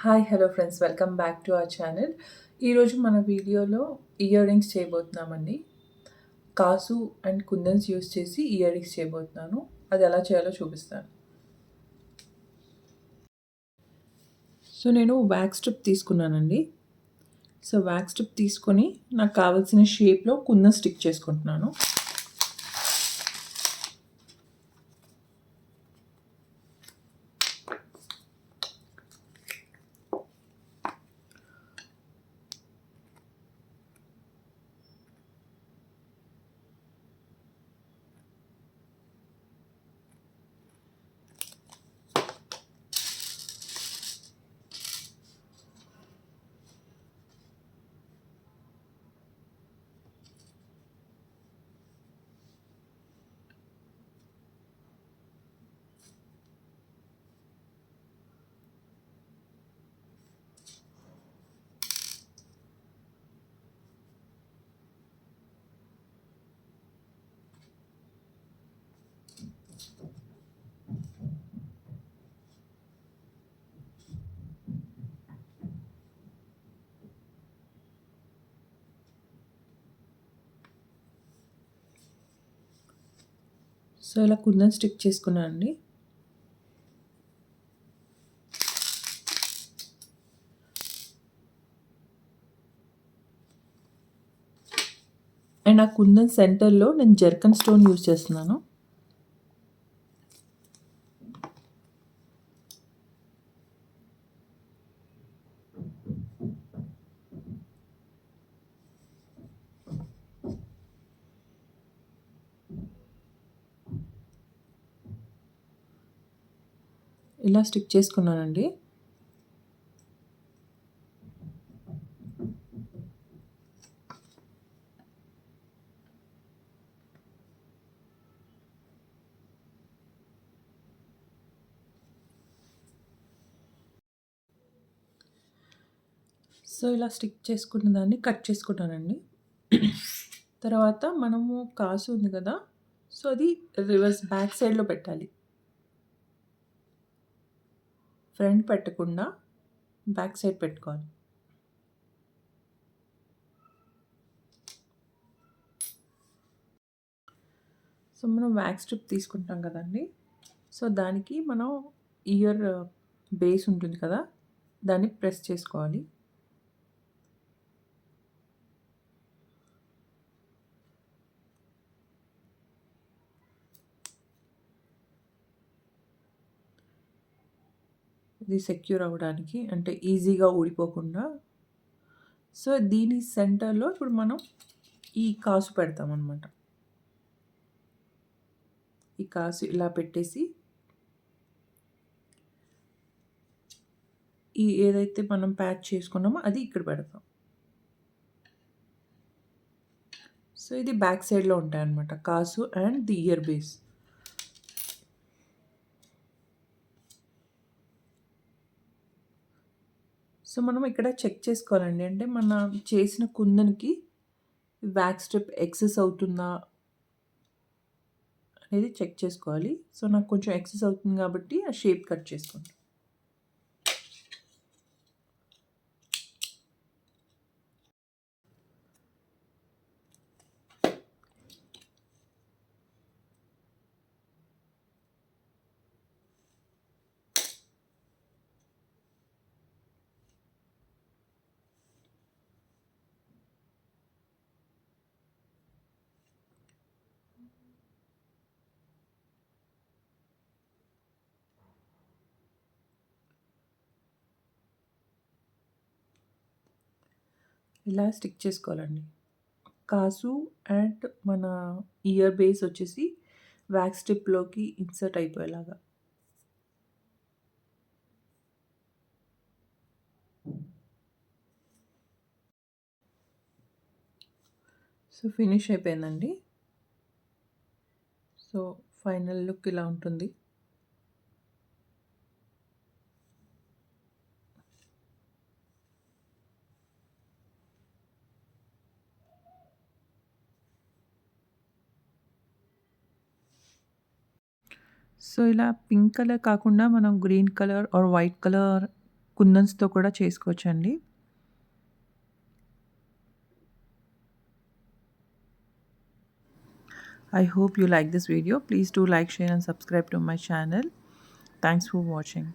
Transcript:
Hi hello friends welcome back to our channel. ఈరోజు మన వీడియోలో ఇయర్ రింగ్స్ చేయబోతున్నామండి. కాసు అండ్ కుందన్స్ యూస్ చేసి ఇయర్ రింగ్స్ చేయబోతున్నాను. అది ఎలా చేయాలో చూపిస్తాను. సో నేను వ్యాక్స్ స్ట్రిప్ తీసుకున్నానండి. సో వ్యాక్స్ స్ట్రిప్ తీసుకొని నాకు కావాల్సిన షేప్లో కుందన్ స్టిక్ చేసుకుంటున్నాను. సో ఇలా కుందన్ స్టిక్ చేసుకున్నానండి. అండ్ ఆ కుందన్ సెంటర్లో నేను జర్కన్ స్టోన్ యూజ్ చేస్తున్నాను. ఇలా స్టిక్ చేసుకున్నానండి. సో ఇలా స్టిక్ చేసుకున్న దాన్ని కట్ చేసుకుంటానండి. తర్వాత మనము కాసు ఉంది కదా, సో అది రివర్స్ బ్యాక్ సైడ్లో పెట్టాలి. ఫ్రంట్ పెట్టకుండా బ్యాక్ సైడ్ పెట్టుకోవాలి. సో మనం వ్యాక్స్ స్ట్రిప్ తీసుకుంటాం కదండి, సో దానికి మనం ఇయర్ బేస్ ఉంటుంది కదా, దాన్ని ప్రెస్ చేసుకోవాలి. ఇది సెక్యూర్ అవ్వడానికి, అంటే ఈజీగా ఊడిపోకుండా. సో దీని సెంటర్లో ఇప్పుడు మనం ఈ కాసు పెడతామన్నమాట. ఈ కాసు ఇలా పెట్టేసి ఈ ఏదైతే మనం ప్యాచ్ చేసుకున్నామో అది ఇక్కడ పెడతాం. సో ఇది బ్యాక్ సైడ్లో ఉంటాయన్నమాట కాసు and the ear base. So మనం ఇక్కడ చెక్ చేసుకోవాలండి, అంటే మనం చేసిన కుందన్కి వ్యాక్స్ స్ట్రిప్ ఎక్సెస్ అవుతుందా అనేది చెక్ చేసుకోవాలి. సో నాకు కొంచెం ఎక్సెస్ అవుతుంది కాబట్టి ఆ షేప్ కట్ చేసుకోండి. ఇలా స్టిక్ చేసుకోవాలండి. కాసు అండ్ మన ఇయర్ బేస్ వచ్చేసి వ్యాక్స్ స్ట్రిప్లోకి ఇన్సర్ట్ అయిపోయేలాగా. సో ఫినిష్ అయిపోయిందండి. సో ఫైనల్ లుక్ ఇలా ఉంటుంది. సో ఇలా పింక్ కలర్ కాకుండా మనం green colour or white colour కుందన్స్‌తో కూడా చేసుకోవచ్చండి. I hope you like this video. Please do like, share and subscribe to my channel. Thanks for watching.